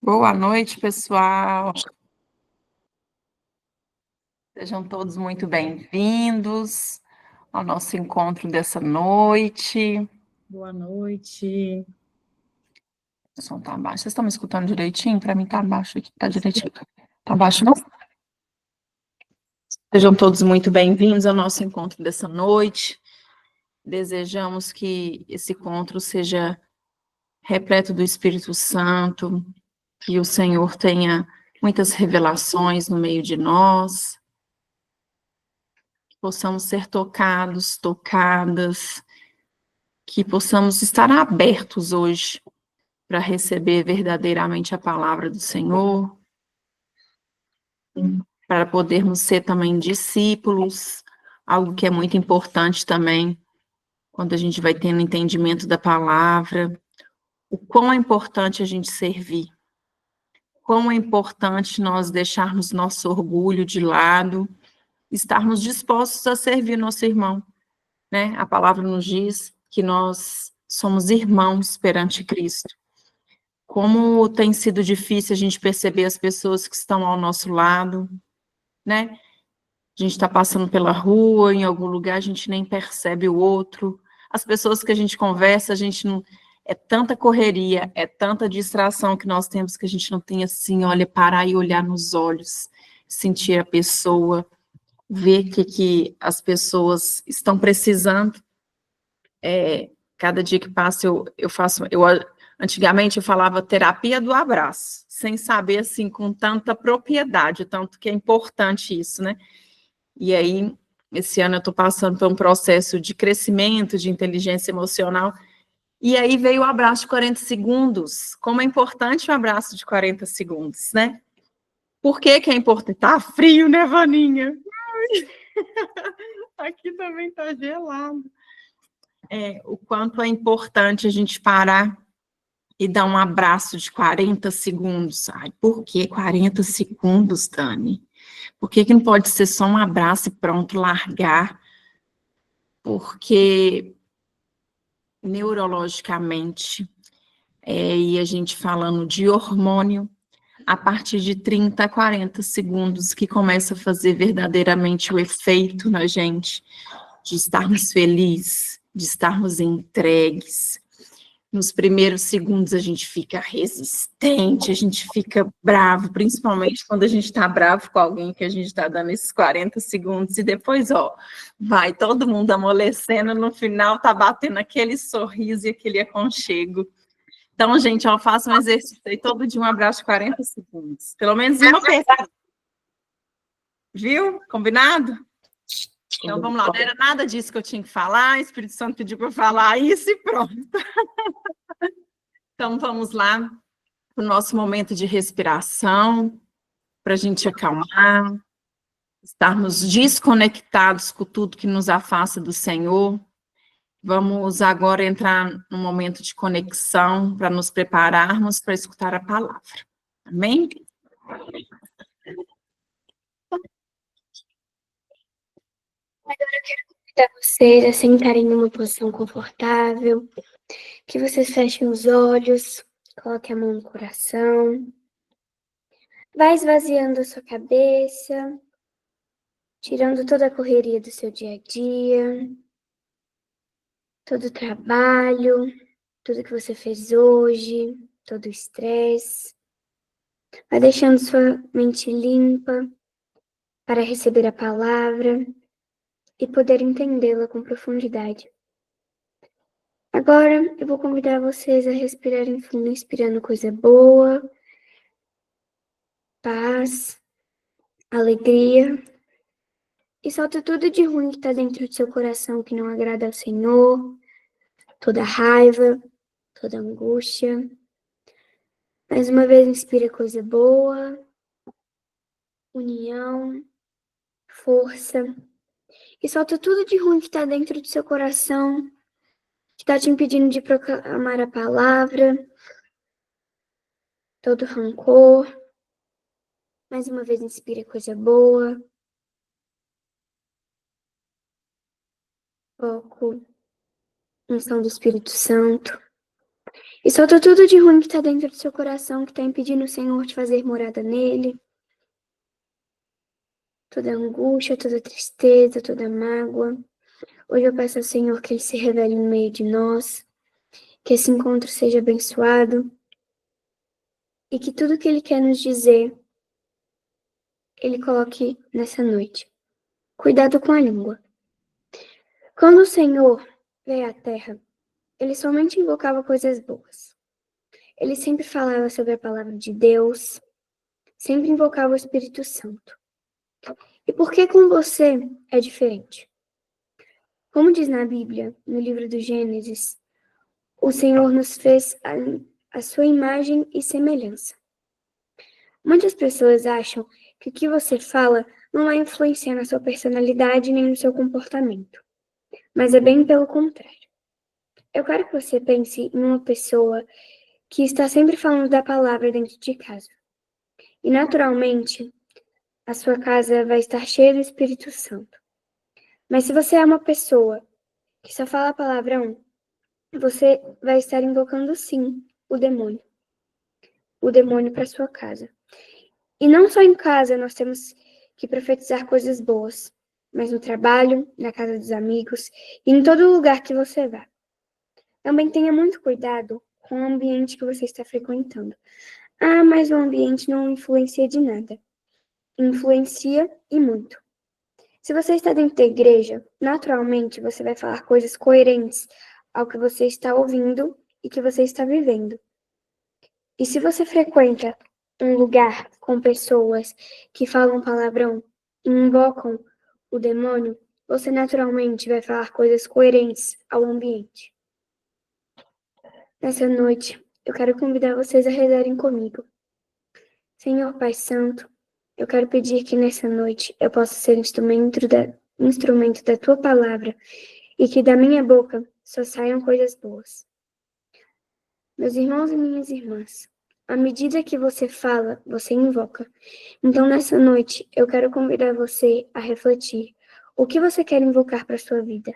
Boa noite, pessoal. Sejam todos muito bem-vindos ao nosso encontro dessa noite. Boa noite. O som tá baixo. Vocês estão me escutando direitinho? Para mim tá baixo aqui, tá direitinho. Tá baixo, não? Sejam todos muito bem-vindos ao nosso encontro dessa noite. Desejamos que esse encontro seja repleto do Espírito Santo, que o Senhor tenha muitas revelações no meio de nós, que possamos ser tocados, tocadas, que possamos estar abertos hoje para receber verdadeiramente a palavra do Senhor, para podermos ser também discípulos, algo que é muito importante também, quando a gente vai tendo entendimento da palavra, o quão é importante a gente servir, quão é importante nós deixarmos nosso orgulho de lado, estarmos dispostos a servir nosso irmão, né? A palavra nos diz que nós somos irmãos perante Cristo. Como tem sido difícil a gente perceber as pessoas que estão ao nosso lado, né? A gente está passando pela rua, em algum lugar, a gente nem percebe o outro. As pessoas que a gente conversa, a gente não. É tanta correria, é tanta distração que nós temos que a gente não tem assim, olha, parar e olhar nos olhos, sentir a pessoa, ver que as pessoas estão precisando. Cada dia que passa eu faço, antigamente eu falava terapia do abraço, sem saber assim com tanta propriedade, tanto que é importante isso, né? E aí, esse ano eu estou passando por um processo de crescimento, de inteligência emocional, e aí veio o abraço de 40 segundos, como é importante um abraço de 40 segundos, né? Por que que é importante? Tá frio, né, Vaninha? Aqui também tá gelado. O quanto é importante a gente parar e dar um abraço de 40 segundos. Ai, por que 40 segundos, Dani? Por que que não pode ser só um abraço e pronto, largar? Porque neurologicamente, e a gente falando de hormônio, a partir de 30 a 40 segundos que começa a fazer verdadeiramente o efeito na gente, de estarmos felizes, de estarmos entregues. Nos primeiros segundos a gente fica resistente, a gente fica bravo, principalmente quando a gente está bravo com alguém que a gente está dando esses 40 segundos, e depois, ó, vai todo mundo amolecendo, no final tá batendo aquele sorriso e aquele aconchego. Então, gente, ó, faça um exercício aí todo dia, um abraço de 40 segundos, pelo menos uma pessoa. Viu? Combinado? Então, vamos lá, não era nada disso que eu tinha que falar, o Espírito Santo pediu para eu falar isso e pronto. Então, vamos lá para o nosso momento de respiração, para a gente acalmar, estarmos desconectados com tudo que nos afasta do Senhor. Vamos agora entrar num momento de conexão para nos prepararmos para escutar a palavra. Amém? Agora eu quero convidar vocês a sentarem numa posição confortável, que vocês fechem os olhos, coloquem a mão no coração, vai esvaziando a sua cabeça, tirando toda a correria do seu dia a dia, todo o trabalho, tudo que você fez hoje, todo o estresse. Vai deixando sua mente limpa para receber a palavra e poder entendê-la com profundidade. Agora, eu vou convidar vocês a respirarem fundo, inspirando coisa boa, paz, alegria. E solta tudo de ruim que está dentro do seu coração que não agrada ao Senhor, toda raiva, toda angústia. Mais uma vez, inspira coisa boa, união, força. E solta tudo de ruim que está dentro do seu coração, que está te impedindo de proclamar a palavra, todo rancor. Mais uma vez, inspira coisa boa, foco, unção do Espírito Santo. E solta tudo de ruim que está dentro do seu coração, que está impedindo o Senhor de fazer morada nele. Toda angústia, toda tristeza, toda mágoa. Hoje eu peço ao Senhor que Ele se revele no meio de nós, que esse encontro seja abençoado e que tudo que Ele quer nos dizer, Ele coloque nessa noite. Cuidado com a língua. Quando o Senhor veio à Terra, Ele somente invocava coisas boas. Ele sempre falava sobre a palavra de Deus, sempre invocava o Espírito Santo. E por que com você é diferente? Como diz na Bíblia, no livro do Gênesis, o Senhor nos fez a sua imagem e semelhança. Muitas pessoas acham que o que você fala não vai influenciar na sua personalidade nem no seu comportamento, mas é bem pelo contrário. Eu quero que você pense em uma pessoa que está sempre falando da palavra dentro de casa. E, naturalmente, a sua casa vai estar cheia do Espírito Santo. Mas se você é uma pessoa que só fala palavrão, você vai estar invocando, sim, o demônio para sua casa. E não só em casa nós temos que profetizar coisas boas, mas no trabalho, na casa dos amigos e em todo lugar que você vá. Também tenha muito cuidado com o ambiente que você está frequentando. Ah, mas o ambiente não influencia de nada. Influencia e muito. Se você está dentro da igreja, naturalmente você vai falar coisas coerentes ao que você está ouvindo e que você está vivendo. E se você frequenta um lugar com pessoas que falam palavrão e invocam o demônio, você naturalmente vai falar coisas coerentes ao ambiente. Nessa noite, eu quero convidar vocês a rezarem comigo. Senhor Pai Santo, eu quero pedir que nessa noite eu possa ser instrumento da Tua Palavra e que da minha boca só saiam coisas boas. Meus irmãos e minhas irmãs, à medida que você fala, você invoca. Então, nessa noite, eu quero convidar você a refletir o que você quer invocar para a sua vida.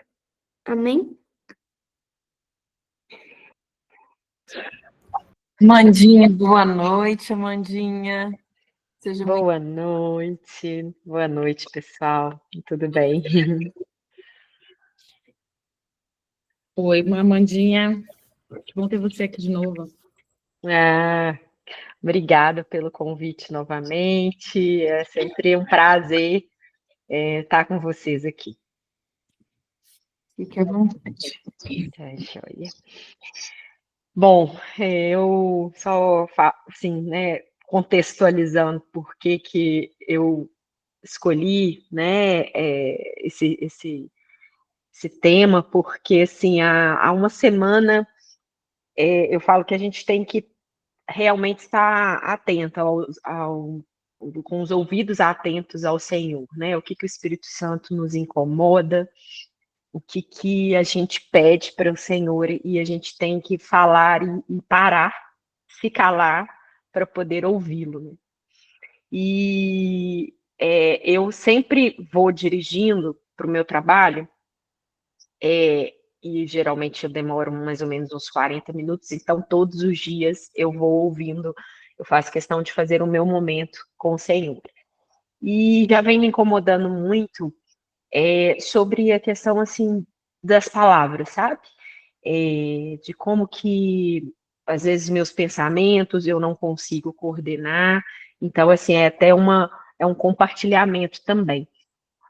Amém? Amandinha, boa noite, Amandinha. Seja muito Boa noite, pessoal. Tudo bem? Oi, Amandinha. Que bom ter você aqui de novo. Ah, obrigada pelo convite novamente. É sempre um prazer estar com vocês aqui. fique à vontade. Tá joia. Bom, eu só assim, né, contextualizando por que eu escolhi, né, esse tema, porque assim, há uma semana eu falo que a gente tem que realmente estar atenta com os ouvidos atentos ao Senhor, né? O que o Espírito Santo nos incomoda, o que a gente pede para o Senhor e a gente tem que falar e parar, se calar para poder ouvi-lo. Né? E eu sempre vou dirigindo para o meu trabalho, e geralmente eu demoro mais ou menos uns 40 minutos, então todos os dias eu vou ouvindo, eu faço questão de fazer o meu momento com o Senhor. E já vem me incomodando muito sobre a questão, assim, das palavras, sabe? De como que, às vezes, meus pensamentos eu não consigo coordenar, então, assim, é um compartilhamento também.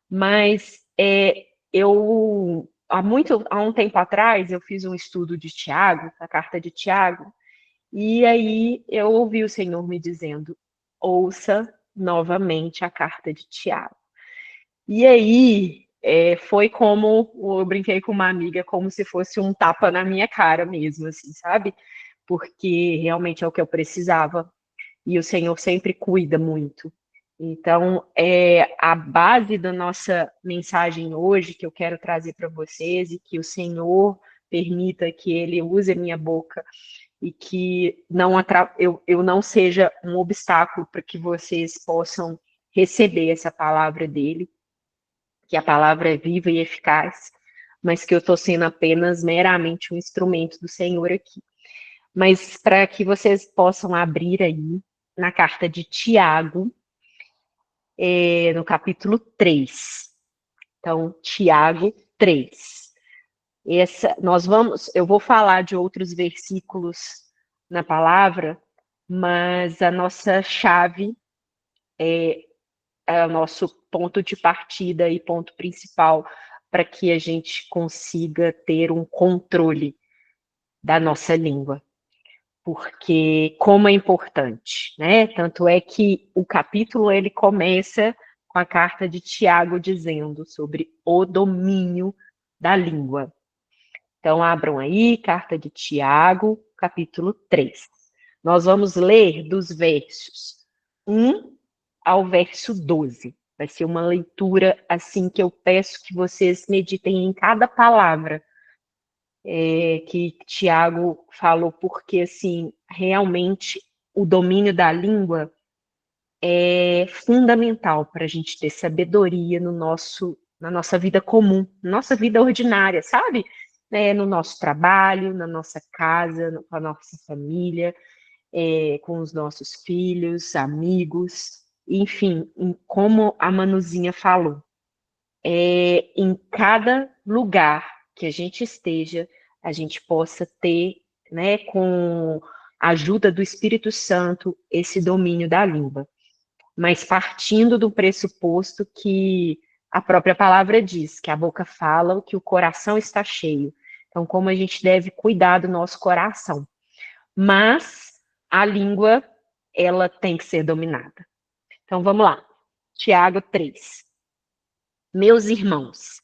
Mas há um tempo atrás, eu fiz um estudo de Tiago, a carta de Tiago, e aí eu ouvi o Senhor me dizendo: ouça novamente a carta de Tiago. E aí foi como eu brinquei com uma amiga, como se fosse um tapa na minha cara mesmo, assim, sabe? Porque realmente é o que eu precisava. E o Senhor sempre cuida muito. Então, a base da nossa mensagem hoje que eu quero trazer para vocês e que o Senhor permita que Ele use a minha boca e que eu não seja um obstáculo para que vocês possam receber essa palavra dele, que a palavra é viva e eficaz, mas que eu estou sendo apenas meramente um instrumento do Senhor aqui. mas para que vocês possam abrir aí na carta de Tiago, no capítulo 3. Então, Tiago 3. Eu vou falar de outros versículos na palavra, mas a nossa chave é o nosso ponto de partida e ponto principal para que a gente consiga ter um controle da nossa língua. Porque como é importante, né? Tanto é que o capítulo ele começa com a carta de Tiago dizendo sobre o domínio da língua. Então, abram aí, carta de Tiago, capítulo 3. Nós vamos ler dos versos 1 ao verso 12. Vai ser uma leitura assim que eu peço que vocês meditem em cada palavra que Tiago falou, porque assim, realmente o domínio da língua é fundamental para a gente ter sabedoria na nossa vida comum, nossa vida ordinária, sabe? No nosso trabalho, na nossa casa, com a nossa família, com os nossos filhos, amigos, enfim, como a Manuzinha falou, em cada lugar que a gente esteja, a gente possa ter, né, com a ajuda do Espírito Santo, esse domínio da língua. Mas partindo do pressuposto que a própria palavra diz, que a boca fala o que o coração está cheio. Então, como a gente deve cuidar do nosso coração. Mas a língua, ela tem que ser dominada. Então, vamos lá. Tiago 3. Meus irmãos,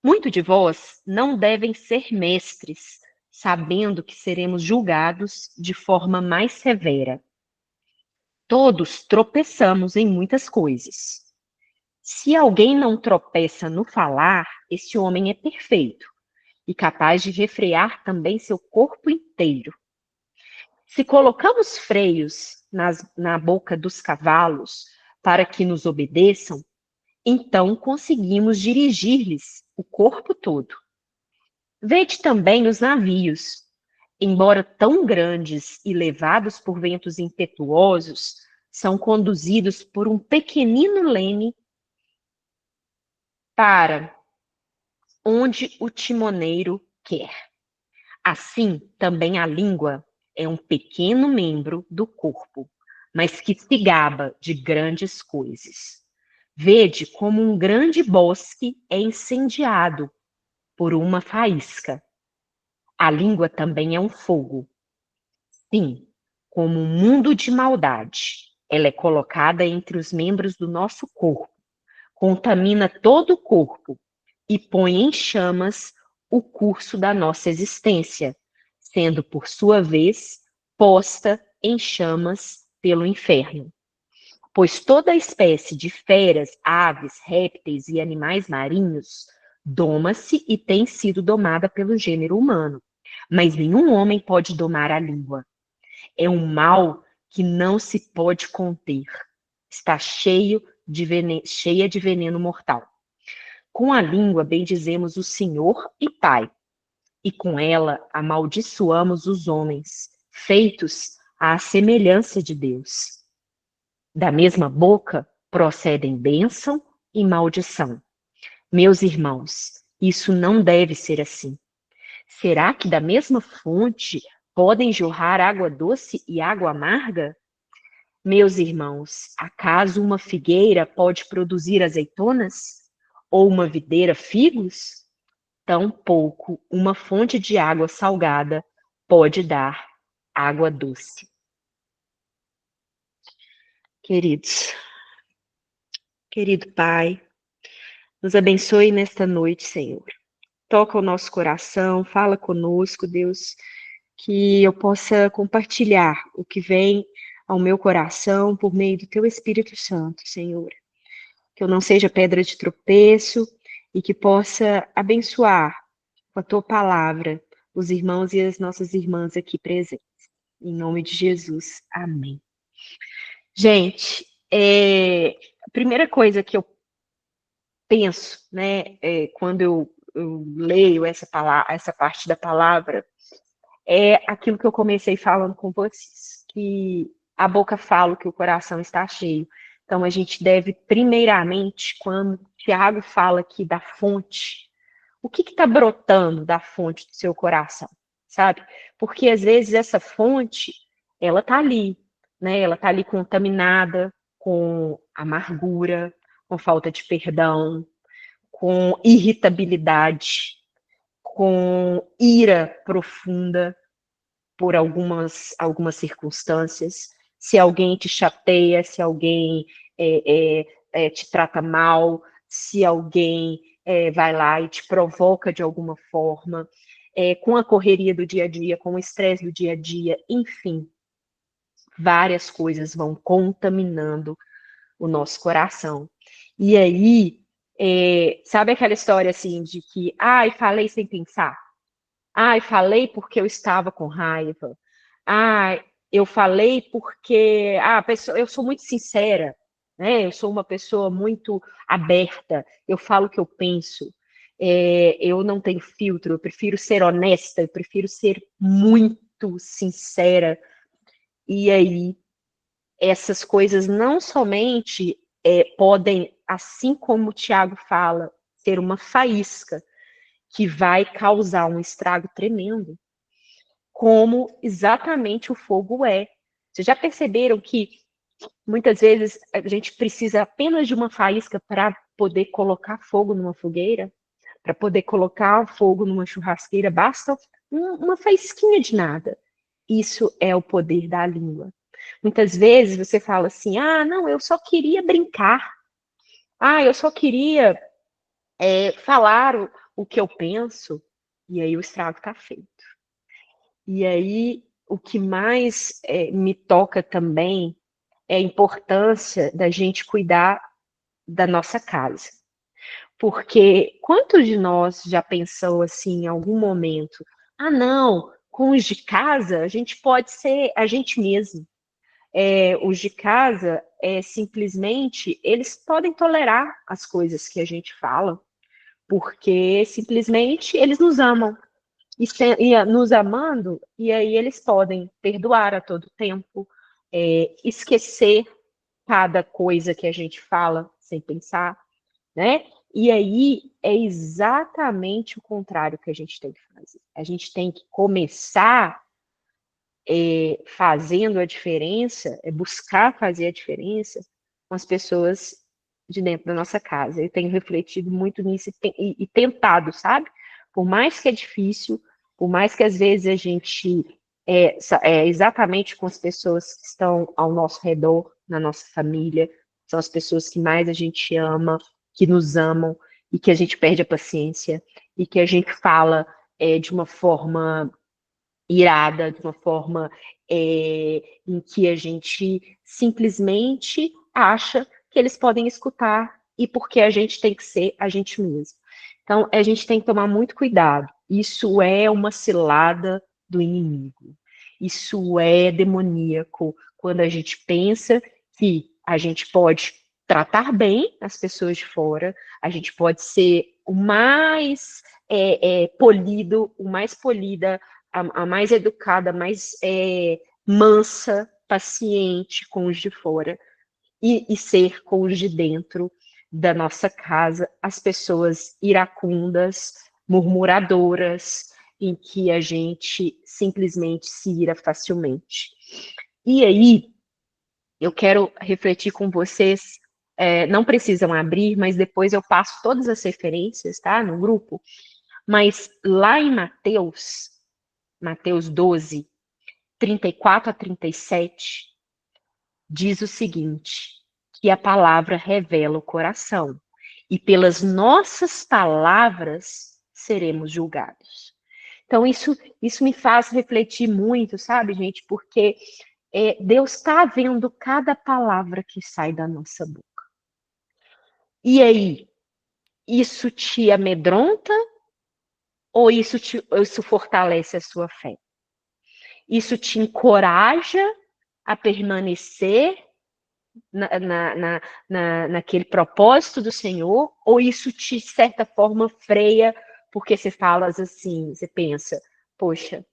muito de vós não devem ser mestres, sabendo que seremos julgados de forma mais severa. Todos tropeçamos em muitas coisas. Se alguém não tropeça no falar, esse homem é perfeito e capaz de refrear também seu corpo inteiro. Se colocamos freios na boca dos cavalos para que nos obedeçam, então conseguimos dirigir-lhes o corpo todo. Vede também os navios, embora tão grandes e levados por ventos impetuosos, são conduzidos por um pequenino leme para onde o timoneiro quer. Assim, também a língua é um pequeno membro do corpo, mas que se gaba de grandes coisas. Vede como um grande bosque é incendiado por uma faísca. A língua também é um fogo. Sim, como um mundo de maldade. Ela é colocada entre os membros do nosso corpo, contamina todo o corpo e põe em chamas o curso da nossa existência, sendo, por sua vez, posta em chamas pelo inferno. Pois toda espécie de feras, aves, répteis e animais marinhos doma-se e tem sido domada pelo gênero humano, mas nenhum homem pode domar a língua. É um mal que não se pode conter. Está cheia de veneno mortal. Com a língua bendizemos o Senhor e Pai, e com ela amaldiçoamos os homens, feitos à semelhança de Deus. Da mesma boca procedem bênção e maldição. Meus irmãos, isso não deve ser assim. Será que da mesma fonte podem jorrar água doce e água amarga? Meus irmãos, acaso uma figueira pode produzir azeitonas? Ou uma videira figos? Tampouco uma fonte de água salgada pode dar água doce. Queridos, querido Pai, nos abençoe nesta noite, Senhor. Toca o nosso coração, fala conosco, Deus, que eu possa compartilhar o que vem ao meu coração por meio do Teu Espírito Santo, Senhor. Que eu não seja pedra de tropeço e que possa abençoar com a Tua palavra os irmãos e as nossas irmãs aqui presentes. Em nome de Jesus, amém. Gente, a primeira coisa que eu penso, né, quando eu leio essa parte da palavra, é aquilo que eu comecei falando com vocês, que a boca fala que o coração está cheio. Então, a gente deve, primeiramente, quando Tiago fala aqui da fonte, o que está brotando da fonte do seu coração, sabe? Porque, às vezes, essa fonte, ela está ali, né? Ela está ali contaminada com amargura, com falta de perdão, com irritabilidade, com ira profunda por algumas circunstâncias. Se alguém te chateia, se alguém te trata mal, se alguém vai lá e te provoca de alguma forma, com a correria do dia a dia, com o estresse do dia a dia, enfim, várias coisas vão contaminando o nosso coração. E aí, sabe aquela história assim de que, ai, falei sem pensar? Ai, falei porque eu estava com raiva. Ai, eu falei porque eu sou muito sincera, né? Eu sou uma pessoa muito aberta, eu falo o que eu penso. Eu não tenho filtro, eu prefiro ser honesta, eu prefiro ser muito sincera. E aí, essas coisas não somente podem, assim como o Tiago fala, ser uma faísca que vai causar um estrago tremendo, como exatamente o fogo é. Vocês já perceberam que muitas vezes a gente precisa apenas de uma faísca para poder colocar fogo numa fogueira? Para poder colocar fogo numa churrasqueira, basta uma faísquinha de nada. Isso é o poder da língua. Muitas vezes você fala assim, não, eu só queria brincar. Eu só queria falar o que eu penso. E aí o estrago está feito. E aí o que mais me toca também é a importância da gente cuidar da nossa casa. Porque quantos de nós já pensou assim em algum momento, não, com os de casa a gente pode ser a gente mesmo. Os de casa, simplesmente, eles podem tolerar as coisas que a gente fala, porque simplesmente eles nos amam. E nos amando, e aí eles podem perdoar a todo tempo, esquecer cada coisa que a gente fala sem pensar, né? E aí é exatamente o contrário que a gente tem que fazer. A gente tem que começar fazendo a diferença, buscar fazer a diferença com as pessoas de dentro da nossa casa. Eu tenho refletido muito nisso e tentado, sabe? Por mais que é difícil, por mais que às vezes a gente exatamente com as pessoas que estão ao nosso redor, na nossa família, são as pessoas que mais a gente ama, que nos amam, e que a gente perde a paciência, e que a gente fala de uma forma irada, de uma forma em que a gente simplesmente acha que eles podem escutar e porque a gente tem que ser a gente mesmo. Então, a gente tem que tomar muito cuidado. Isso é uma cilada do inimigo. Isso é demoníaco quando a gente pensa que a gente pode tratar bem as pessoas de fora, a gente pode ser o mais polido, o mais polida, a mais educada, mais mansa, paciente com os de fora e ser com os de dentro da nossa casa, as pessoas iracundas, murmuradoras, em que a gente simplesmente se ira facilmente. E aí, eu quero refletir com vocês, não precisam abrir, mas depois eu passo todas as referências, tá, no grupo, mas lá em Mateus 12, 34 a 37, diz o seguinte, que a palavra revela o coração, e pelas nossas palavras seremos julgados. Então, isso me faz refletir muito, sabe, gente? Porque Deus está vendo cada palavra que sai da nossa boca. E aí, isso te amedronta ou isso fortalece a sua fé? Isso te encoraja a permanecer naquele propósito do Senhor, ou isso de certa forma freia, porque você fala assim, você pensa, poxa,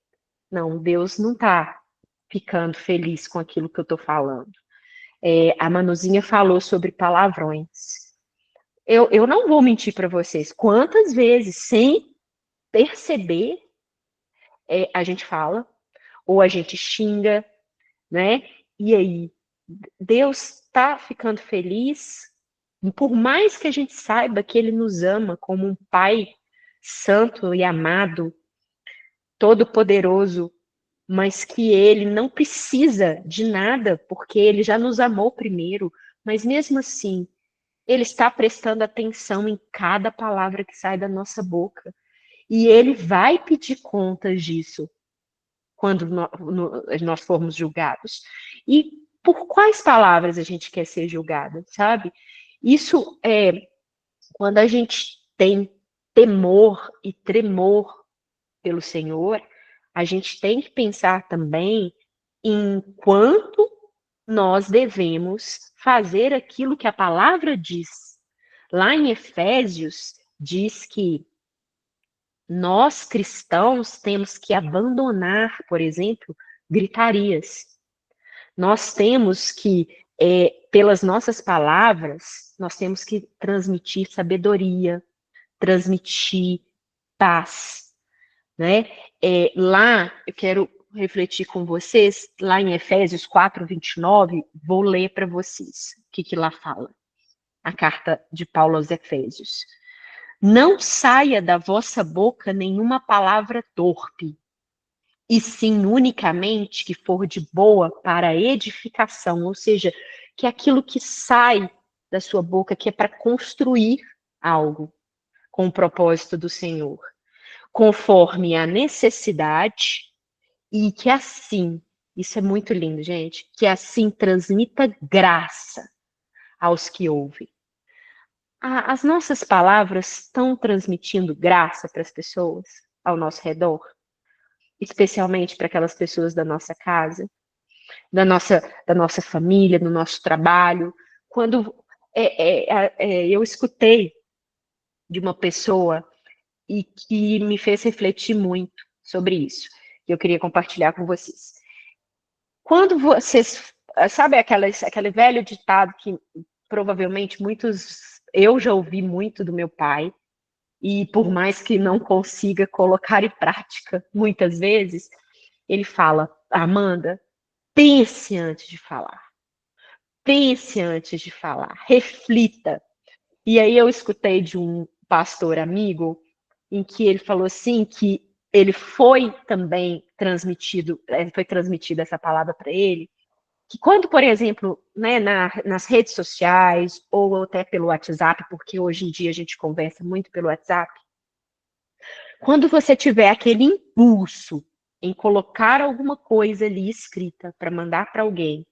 Não, Deus não está ficando feliz com aquilo que eu estou falando. A Manuzinha falou sobre palavrões. Eu não vou mentir para vocês. Quantas vezes, sem perceber, a gente fala, ou a gente xinga, né? E aí, Deus está ficando feliz, por mais que a gente saiba que Ele nos ama como um Pai santo e amado, todo-poderoso, mas que Ele não precisa de nada, porque Ele já nos amou primeiro, mas mesmo assim, Ele está prestando atenção em cada palavra que sai da nossa boca. E Ele vai pedir contas disso quando nós formos julgados. E por quais palavras a gente quer ser julgada, sabe? Isso quando a gente tem temor e tremor pelo Senhor, a gente tem que pensar também em quanto nós devemos fazer aquilo que a palavra diz. Lá em Efésios, diz que nós cristãos temos que abandonar, por exemplo, gritarias. Nós temos que, pelas nossas palavras, nós temos que transmitir sabedoria, transmitir paz, né? Lá, eu quero refletir com vocês, lá em Efésios 4:29, vou ler para vocês o que lá fala. A carta de Paulo aos Efésios. Não saia da vossa boca nenhuma palavra torpe, e sim unicamente que for de boa para edificação, ou seja, que aquilo que sai da sua boca que é para construir algo com o propósito do Senhor, conforme a necessidade, e que assim, isso é muito lindo, gente, que assim transmita graça aos que ouvem. As nossas palavras estão transmitindo graça para as pessoas ao nosso redor, especialmente para aquelas pessoas da nossa casa, da nossa família, do nosso trabalho. Quando eu escutei de uma pessoa e que me fez refletir muito sobre isso, que eu queria compartilhar com vocês. Quando vocês, sabe aquele velho ditado que provavelmente eu já ouvi muito do meu pai, e por mais que não consiga colocar em prática muitas vezes, ele fala: Amanda, pense antes de falar. Pense antes de falar, reflita. E aí eu escutei de um pastor amigo em que ele falou assim que ele foi transmitida essa palavra para ele, que quando, por exemplo, né, nas redes sociais ou até pelo WhatsApp, porque hoje em dia a gente conversa muito pelo WhatsApp, quando você tiver aquele impulso em colocar alguma coisa ali escrita para mandar para alguém,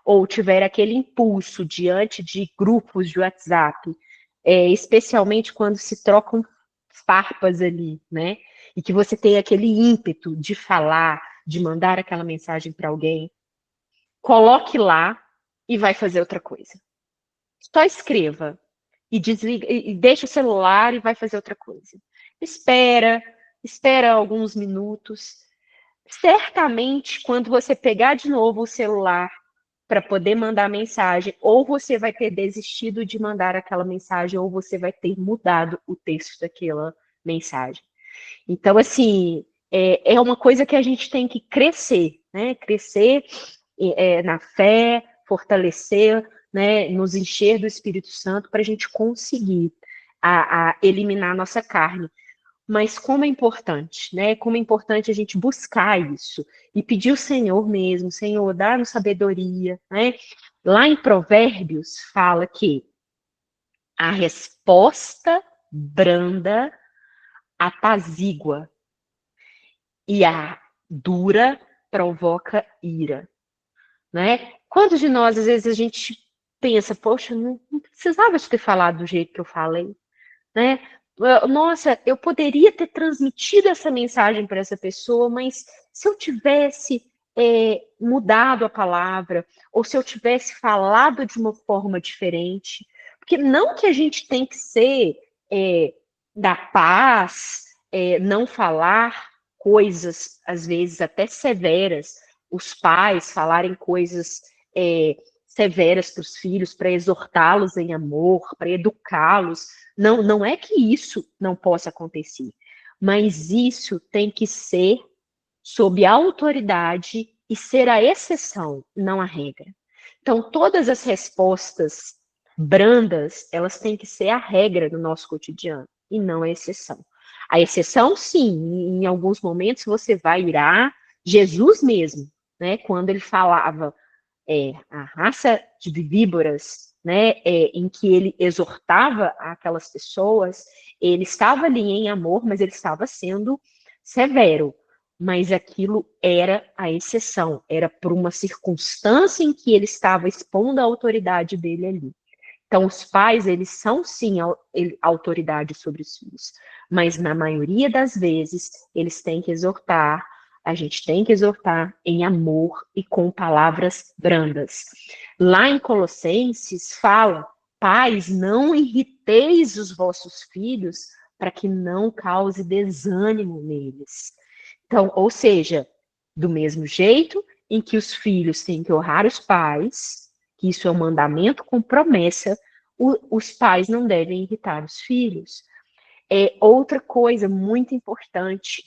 ou tiver aquele impulso diante de grupos de WhatsApp, especialmente quando se trocam farpas ali, né? E que você tem aquele ímpeto de falar, de mandar aquela mensagem para alguém, coloque lá e vai fazer outra coisa. Só escreva e desliga, e deixa o celular e vai fazer outra coisa. Espera alguns minutos. Certamente, quando você pegar de novo o celular para poder mandar mensagem, ou você vai ter desistido de mandar aquela mensagem, ou você vai ter mudado o texto daquela mensagem. Então, assim, é uma coisa que a gente tem que crescer, né? Crescer na fé, fortalecer, né? Nos encher do Espírito Santo para a gente conseguir eliminar a nossa carne. Mas como é importante, né? Como é importante a gente buscar isso e pedir ao Senhor mesmo, Senhor, dá-nos sabedoria, né? Lá em Provérbios fala que a resposta branda apazigua e a dura provoca ira, né? Quantos de nós, às vezes, a gente pensa, poxa, não precisava de ter falado do jeito que eu falei, né? Nossa, eu poderia ter transmitido essa mensagem para essa pessoa, mas se eu tivesse mudado a palavra, ou se eu tivesse falado de uma forma diferente, porque não que a gente tem que ser da paz, não falar coisas, às vezes até severas, os pais falarem coisas severas para os filhos, para exortá-los em amor, para educá-los. Não, não é que isso não possa acontecer, mas isso tem que ser sob a autoridade e ser a exceção, não a regra. Então, todas as respostas brandas, elas têm que ser a regra do nosso cotidiano e não a exceção. A exceção, sim, em alguns momentos você vai irar. Jesus mesmo, né, quando ele falava a raça de víboras, né, em que ele exortava aquelas pessoas, ele estava ali em amor, mas ele estava sendo severo. Mas aquilo era a exceção, era por uma circunstância em que ele estava expondo a autoridade dele ali. Então, os pais, eles são, sim, autoridade sobre os filhos, mas na maioria das vezes, eles têm que exortar, a gente tem que exortar em amor e com palavras brandas. Lá em Colossenses fala, pais, não irriteis os vossos filhos para que não cause desânimo neles. Então, ou seja, do mesmo jeito em que os filhos têm que honrar os pais, que isso é um mandamento com promessa, os pais não devem irritar os filhos. Outra coisa muito importante,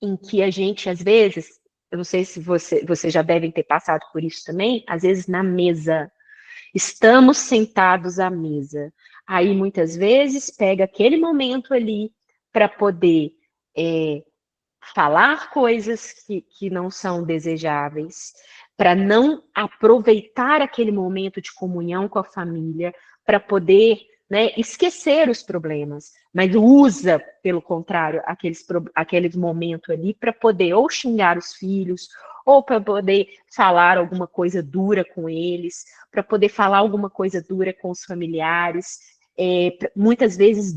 em que a gente, às vezes, eu não sei se vocês já devem ter passado por isso também, às vezes na mesa, estamos sentados à mesa, aí muitas vezes pega aquele momento ali para poder falar coisas que não são desejáveis, para não aproveitar aquele momento de comunhão com a família, para poder, né, esquecer os problemas, mas usa, pelo contrário, aquele momento ali para poder ou xingar os filhos, ou para poder falar alguma coisa dura com eles, para poder falar alguma coisa dura com os familiares. Muitas vezes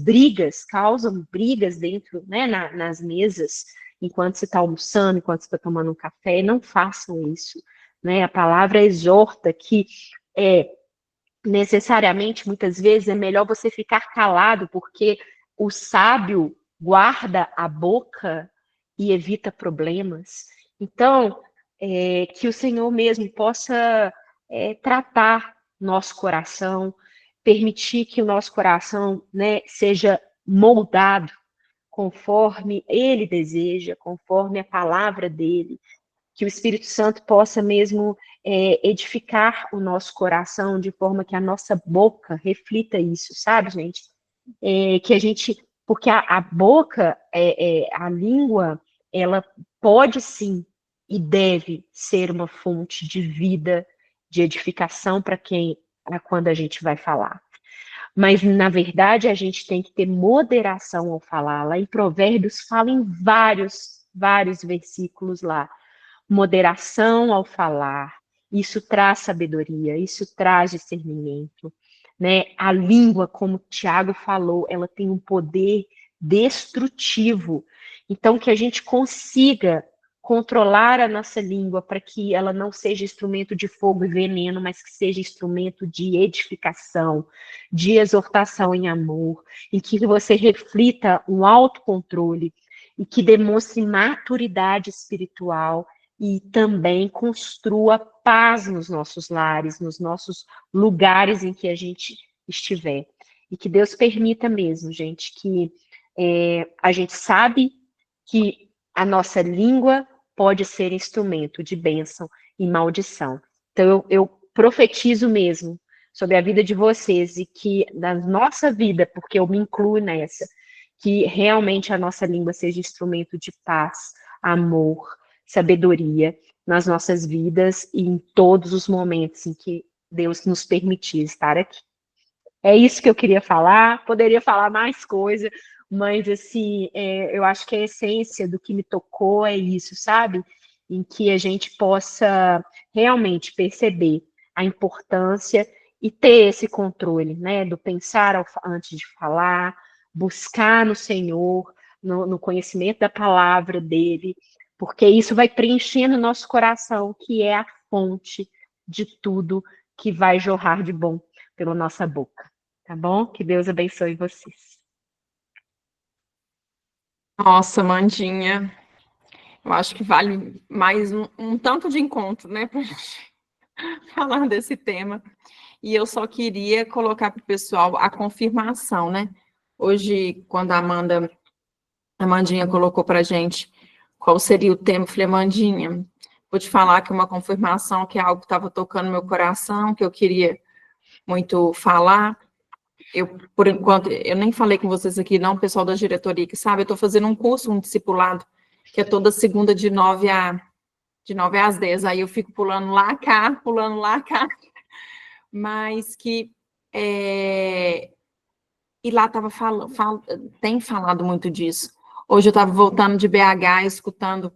causam brigas dentro, né, nas mesas, enquanto você está almoçando, enquanto você está tomando um café. Não façam isso, né? A palavra exorta que necessariamente, muitas vezes, é melhor você ficar calado, porque o sábio guarda a boca e evita problemas. Então, que o Senhor mesmo possa tratar nosso coração, permitir que o nosso coração, né, seja moldado conforme Ele deseja, conforme a palavra dele, que o Espírito Santo possa mesmo edificar o nosso coração de forma que a nossa boca reflita isso, sabe, gente? Que a gente, porque a boca, a língua, ela pode sim e deve ser uma fonte de vida, de edificação para quando a gente vai falar. Mas, na verdade, a gente tem que ter moderação ao falar. Lá em Provérbios fala em vários versículos lá. Moderação ao falar. Isso traz sabedoria, isso traz discernimento. Né? A língua, como o Tiago falou, ela tem um poder destrutivo. Então, que a gente consiga controlar a nossa língua para que ela não seja instrumento de fogo e veneno, mas que seja instrumento de edificação, de exortação em amor, em que você reflita um autocontrole e que demonstre maturidade espiritual e também construa paz nos nossos lares, nos nossos lugares em que a gente estiver. E que Deus permita mesmo, gente, que a gente sabe que a nossa língua pode ser instrumento de bênção e maldição. Então, eu profetizo mesmo sobre a vida de vocês e que na nossa vida, porque eu me incluo nessa, que realmente a nossa língua seja instrumento de paz, amor, sabedoria nas nossas vidas e em todos os momentos em que Deus nos permitir estar aqui. É isso que eu queria falar, poderia falar mais coisa, mas assim, eu acho que a essência do que me tocou é isso, sabe? Em que a gente possa realmente perceber a importância e ter esse controle, né? Do pensar antes de falar, buscar no Senhor, no conhecimento da palavra dele, porque isso vai preenchendo o nosso coração, que é a fonte de tudo que vai jorrar de bom pela nossa boca. Tá bom? Que Deus abençoe vocês. Nossa, Mandinha, Eu acho que vale mais um tanto de encontro, né, para a gente falar desse tema. E eu só queria colocar para o pessoal a confirmação, né? Hoje, quando a Amandinha colocou para a gente qual seria o tema, eu falei, Amandinha, vou te falar que é uma confirmação, que é algo que estava tocando meu coração, que eu queria muito falar. Eu, por enquanto, eu nem falei com vocês aqui, não, pessoal da diretoria, que sabe, eu estou fazendo um curso, um discipulado, que é toda segunda de 9 às 10, aí eu fico pulando lá, cá, mas que e lá tem falado muito disso. Hoje eu estava voltando de BH, escutando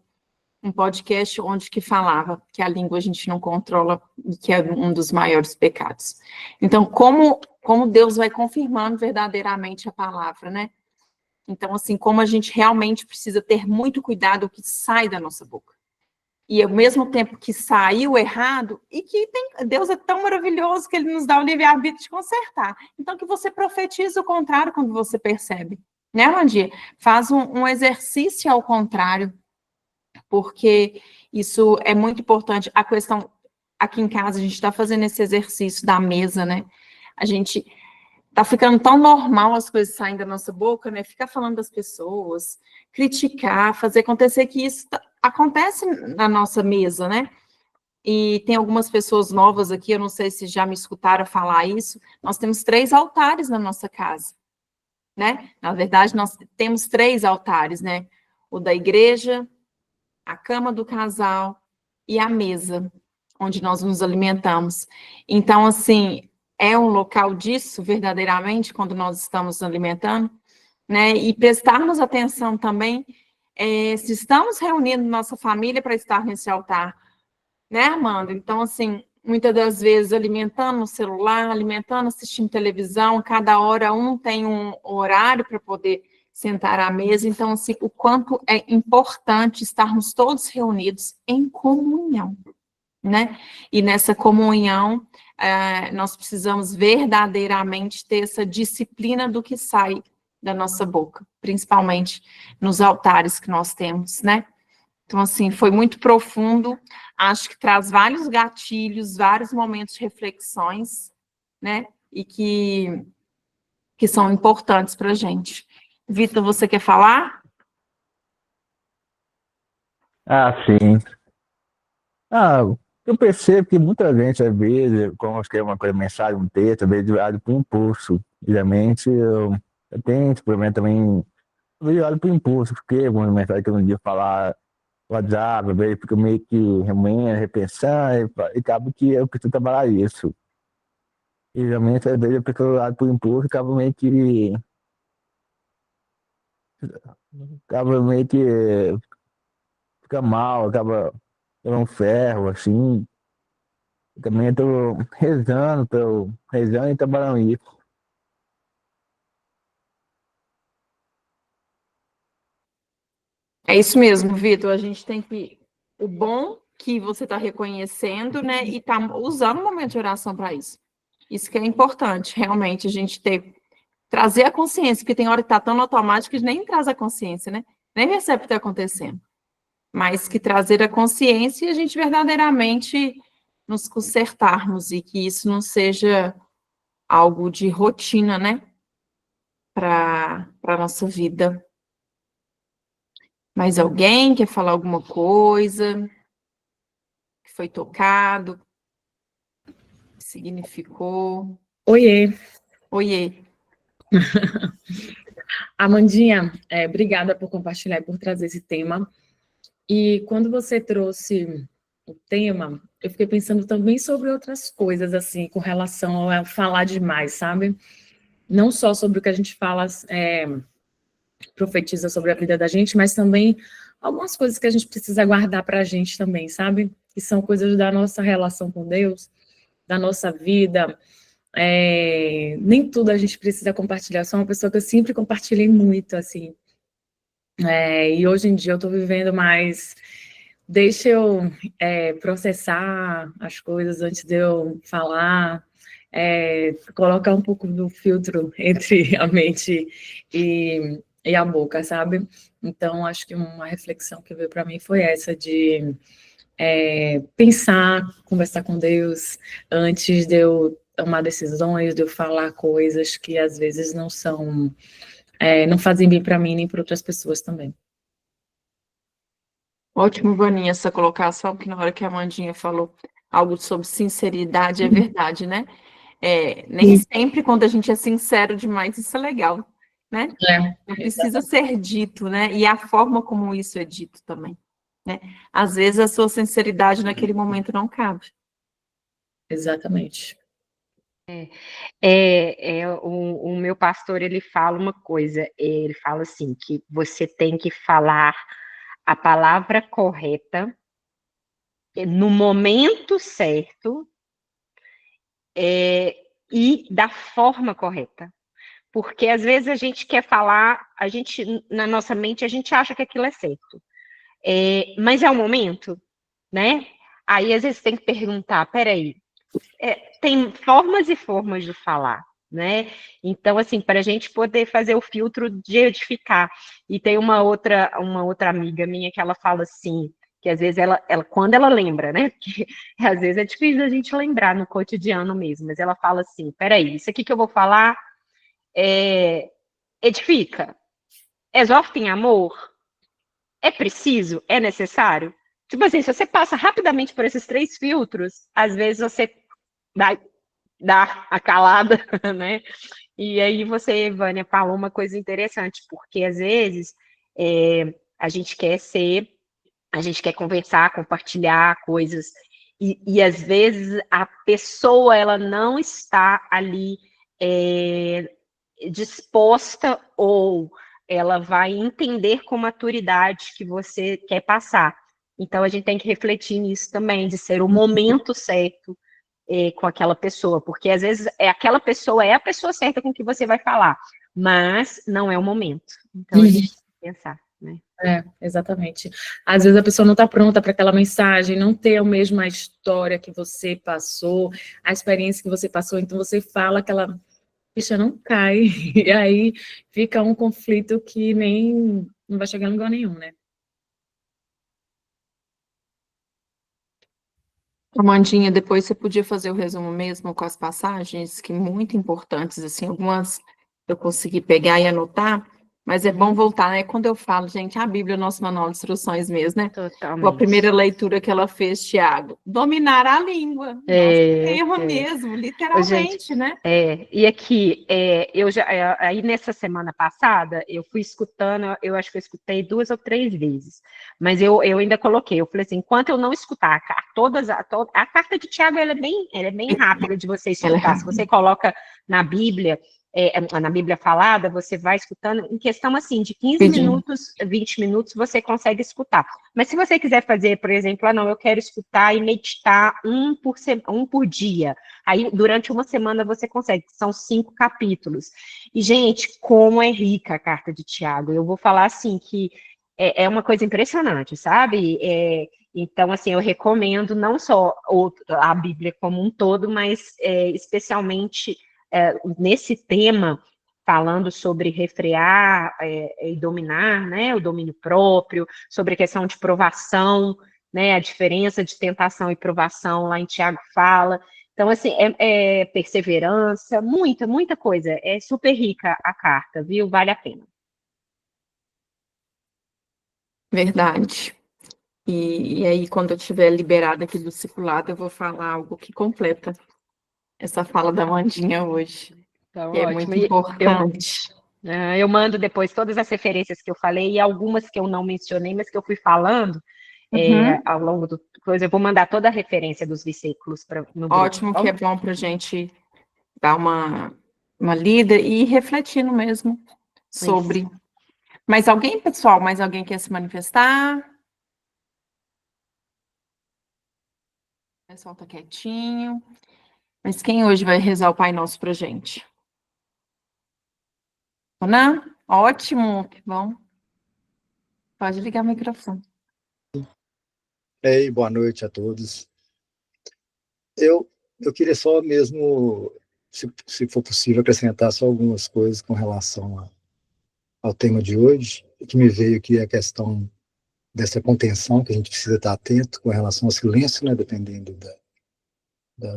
um podcast onde que falava que a língua a gente não controla e que é um dos maiores pecados. Então, como Deus vai confirmando verdadeiramente a palavra, né? Então, assim, como a gente realmente precisa ter muito cuidado o que sai da nossa boca. E ao mesmo tempo que saiu errado, e que Deus é tão maravilhoso que ele nos dá o livre-arbítrio de consertar. Então, que você profetize o contrário quando você percebe. Né, Randir? Faz um exercício ao contrário, porque isso é muito importante. A questão, aqui em casa, a gente está fazendo esse exercício da mesa, né? A gente tá ficando tão normal as coisas saindo da nossa boca, né? Ficar falando das pessoas, criticar, fazer acontecer, que isso acontece na nossa mesa, né? E tem algumas pessoas novas aqui, eu não sei se já me escutaram falar isso, nós temos 3 altares na nossa casa, né? Na verdade, nós temos 3 altares, né? O da igreja, a cama do casal e a mesa, onde nós nos alimentamos. Então, assim, é um local disso, verdadeiramente, quando nós estamos nos alimentando, né? E prestarmos atenção também, se estamos reunindo nossa família para estar nesse altar, né, Amanda? Então, assim, muitas das vezes alimentando no celular, alimentando, assistindo televisão, cada hora um tem um horário para poder sentar à mesa. Então, assim, o quanto é importante estarmos todos reunidos em comunhão, né? E nessa comunhão, nós precisamos verdadeiramente ter essa disciplina do que sai da nossa boca, principalmente nos altares que nós temos, né? Então, assim, foi muito profundo, acho que traz vários gatilhos, vários momentos de reflexões, né? E que são importantes para a gente. Vitor, você quer falar? Ah, sim. Ah, eu percebo que muita gente, às vezes, quando escreve uma coisa, mensagem, um texto, às vezes olha por impulso. Geralmente, eu tenho esse problema também, às vezes eu olho por impulso, porque uma mensagem que eu não devia falar no WhatsApp, às vezes fica meio que remendo, repensando, e acaba que eu preciso trabalhar isso. E geralmente, às vezes, a pessoa olha por impulso, acaba meio que fica mal, acaba dando um ferro, assim. Também estou rezando e trabalhando isso. É isso mesmo, Vitor. A gente tem que. O bom que você está reconhecendo, né? E está usando o momento de oração para isso. Isso que é importante, realmente, a gente trazer a consciência, porque tem hora que está tão automático que nem traz a consciência, né? Nem percebe o que está acontecendo. Mas que trazer a consciência e a gente verdadeiramente nos consertarmos e que isso não seja algo de rotina, né? Para a nossa vida. Mais alguém quer falar alguma coisa que foi tocado, que significou? Oiê, Oiê. Amandinha, obrigada por compartilhar e por trazer esse tema. E quando você trouxe o tema, eu fiquei pensando também sobre outras coisas, assim, com relação a falar demais, sabe? Não só sobre o que a gente fala, profetiza sobre a vida da gente, mas também algumas coisas que a gente precisa guardar para a gente também, sabe? Que são coisas da nossa relação com Deus, da nossa vida. Nem tudo a gente precisa compartilhar. Eu sou uma pessoa que eu sempre compartilhei muito, assim. E hoje em dia eu estou vivendo mais. Deixa eu processar as coisas antes de eu falar, colocar um pouco do filtro entre a mente e e a boca, sabe? Então, acho que uma reflexão que veio para mim foi essa de pensar, conversar com Deus antes de eu tomar decisões, de eu falar coisas que às vezes não são, não fazem bem para mim nem para outras pessoas também. Ótimo, Vaninha, essa colocação, que na hora que a Amandinha falou algo sobre sinceridade, é verdade, né? Nem sempre quando a gente é sincero demais, isso é legal, né? Não precisa ser dito, né? E a forma como isso é dito também, né? Às vezes a sua sinceridade naquele momento não cabe. Exatamente. O meu pastor, ele fala uma coisa, ele fala assim, que você tem que falar a palavra correta no momento certo e da forma correta. Porque às vezes a gente quer falar, na nossa mente, a gente acha que aquilo é certo. Mas é o momento, né? Aí às vezes tem que perguntar, peraí, tem formas e formas de falar, né? Então, assim, para a gente poder fazer o filtro de edificar. E tem uma outra amiga minha que ela fala assim, que às vezes ela quando ela lembra, né? Porque às vezes é difícil a gente lembrar no cotidiano mesmo, mas ela fala assim, peraí, isso aqui que eu vou falar edifica, exorta em amor, é preciso, é necessário? Tipo assim, se você passa rapidamente por esses 3 filtros, às vezes você dá a calada, né? E aí você, Vânia, falou uma coisa interessante, porque às vezes a gente quer conversar, compartilhar coisas, e às vezes a pessoa, ela não está ali disposta, ou ela vai entender com maturidade que você quer passar. Então, a gente tem que refletir nisso também, de ser o momento certo com aquela pessoa, porque às vezes aquela pessoa é a pessoa certa com que você vai falar, mas não é o momento. Então, a gente tem que pensar, né? Exatamente. Às vezes a pessoa não está pronta para aquela mensagem, não tem a mesma história que você passou, a experiência que você passou, então você fala aquela ficha não cai, e aí fica um conflito que nem não vai chegar em lugar nenhum, né? Amandinha, depois você podia fazer o resumo mesmo com as passagens, que muito importantes, assim, algumas eu consegui pegar e anotar, mas é bom voltar, né? Quando eu falo, gente, a Bíblia é o nosso manual de instruções mesmo, né? A primeira leitura que ela fez, Tiago, dominar a língua. Nossa, erro mesmo, literalmente, né? E aqui, aí nessa semana passada, eu fui escutando, eu acho que eu escutei 2 ou 3 vezes, mas eu ainda coloquei, eu falei assim, enquanto eu não escutar a carta de Tiago, ela é bem rápida de você escutar, se você coloca na Bíblia falada, você vai escutando, em questão assim, de 15 minutos, 20 minutos, você consegue escutar. Mas se você quiser fazer, por exemplo, não, eu quero escutar e meditar um por dia, aí durante uma semana você consegue, são 5 capítulos. E, gente, como é rica a carta de Tiago, eu vou falar assim, que é uma coisa impressionante, sabe? Então, assim, eu recomendo não só a Bíblia como um todo, mas especialmente nesse tema, falando sobre refrear e dominar, né, o domínio próprio, sobre a questão de provação, né, a diferença de tentação e provação, lá em Tiago fala. Então, assim, perseverança, muita coisa. É super rica a carta, viu? Vale a pena. Verdade. E aí, quando eu estiver liberada aqui do discipulado, eu vou falar algo que completa essa fala da Mandinha hoje, Então, que é ótimo. muito importante. Eu mando depois todas as referências que eu falei e algumas que eu não mencionei, mas que eu fui falando ao longo do coisa. Eu vou mandar toda a referência dos versículos no grupo. Ótimo, que é bom para a gente dar uma lida e ir refletindo mesmo sobre. Isso. Mais alguém, pessoal? Mais alguém quer se manifestar? O pessoal está quietinho. Mas quem hoje vai rezar o Pai Nosso para a gente? Ana? Ótimo, que bom. Pode ligar o microfone. Ei, boa noite a todos. Eu queria só mesmo, se for possível, acrescentar só algumas coisas com relação ao tema de hoje, o que me veio aqui é a questão dessa contenção, que a gente precisa estar atento com relação ao silêncio, né, dependendo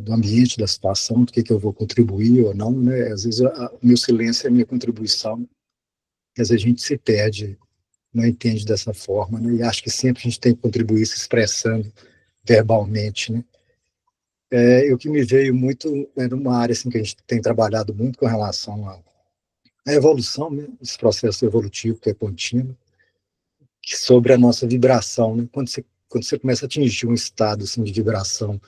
do ambiente, da situação, do que eu vou contribuir ou não, né? Às vezes o meu silêncio é a minha contribuição, e às vezes a gente se perde, não entende dessa forma, né? E acho que sempre a gente tem que contribuir se expressando verbalmente, né? O que me veio muito é numa área assim, que a gente tem trabalhado muito com relação à evolução, né? Esse processo evolutivo que é contínuo, sobre a nossa vibração, né? Quando você começa a atingir um estado assim, de vibração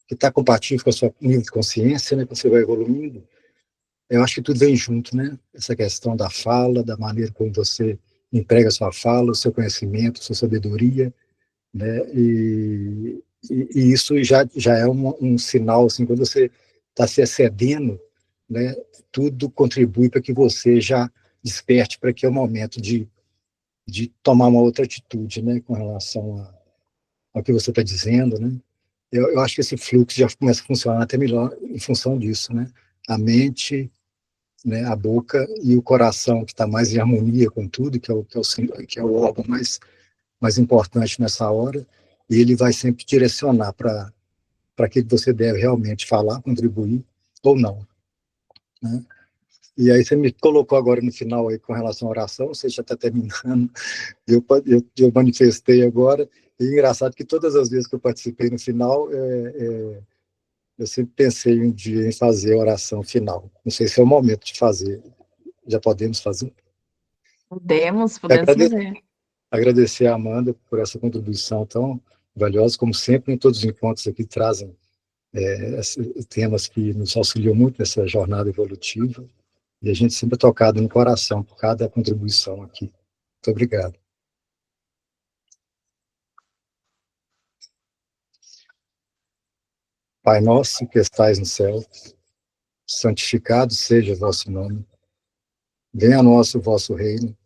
que está compatível com o seu nível de consciência, né? Quando você vai evoluindo, eu acho que tudo vem junto, né? Essa questão da fala, da maneira como você emprega a sua fala, o seu conhecimento, a sua sabedoria, né? E isso já é um sinal, assim, quando você está se excedendo, né? Tudo contribui para que você já desperte para que é o momento de tomar uma outra atitude, né? Com relação ao que você está dizendo, né? Eu acho que esse fluxo já começa a funcionar até melhor em função disso, né? A mente, né, a boca e o coração, que está mais em harmonia com tudo, que é o órgão mais importante nessa hora, e ele vai sempre direcionar para aquilo que você deve realmente falar, contribuir ou não, né? E aí você me colocou agora no final aí com relação à oração, você já está terminando, eu manifestei agora, e é engraçado que todas as vezes que eu participei no final, eu sempre pensei um dia em fazer a oração final. Não sei se é o momento de fazer. Já podemos fazer? Podemos Agrade- fazer. Agradecer a Amanda por essa contribuição tão valiosa, como sempre, em todos os encontros aqui trazem temas que nos auxiliam muito nessa jornada evolutiva, e a gente sempre é tocado no coração por cada contribuição aqui. Muito obrigado. Pai nosso que estais no céu, santificado seja o vosso nome, venha a nós o vosso reino,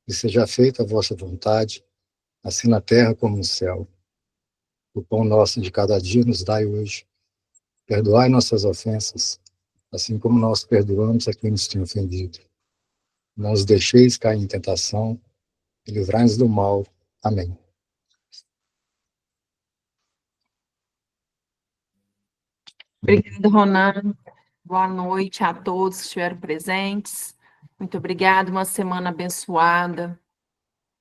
e seja feita a vossa vontade, assim na terra como no céu. O pão nosso de cada dia nos dai hoje. Perdoai nossas ofensas, assim como nós perdoamos a quem nos tem ofendido. Não os deixeis cair em tentação, e livrai-nos do mal. Amém. Obrigada, Ronan. Boa noite a todos que estiveram presentes. Muito obrigada, uma semana abençoada,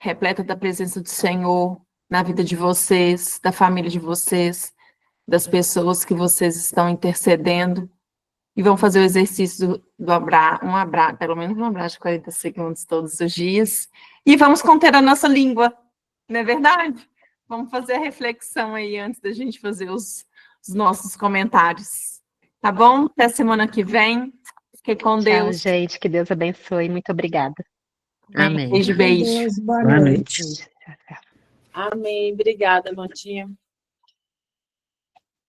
repleta da presença do Senhor na vida de vocês, da família de vocês, das pessoas que vocês estão intercedendo. E vão fazer o exercício do abraço, pelo menos um abraço de 40 segundos todos os dias. E vamos conter a nossa língua, não é verdade? Vamos fazer a reflexão aí antes da gente fazer os nossos comentários. Tá bom? Até semana que vem. Fique com Tchau, Deus. gente. Que Deus abençoe. Muito obrigada. Beijo, beijo. Deus, boa Boa noite. noite. Tchau, tchau. Amém. Obrigada, Mandinha.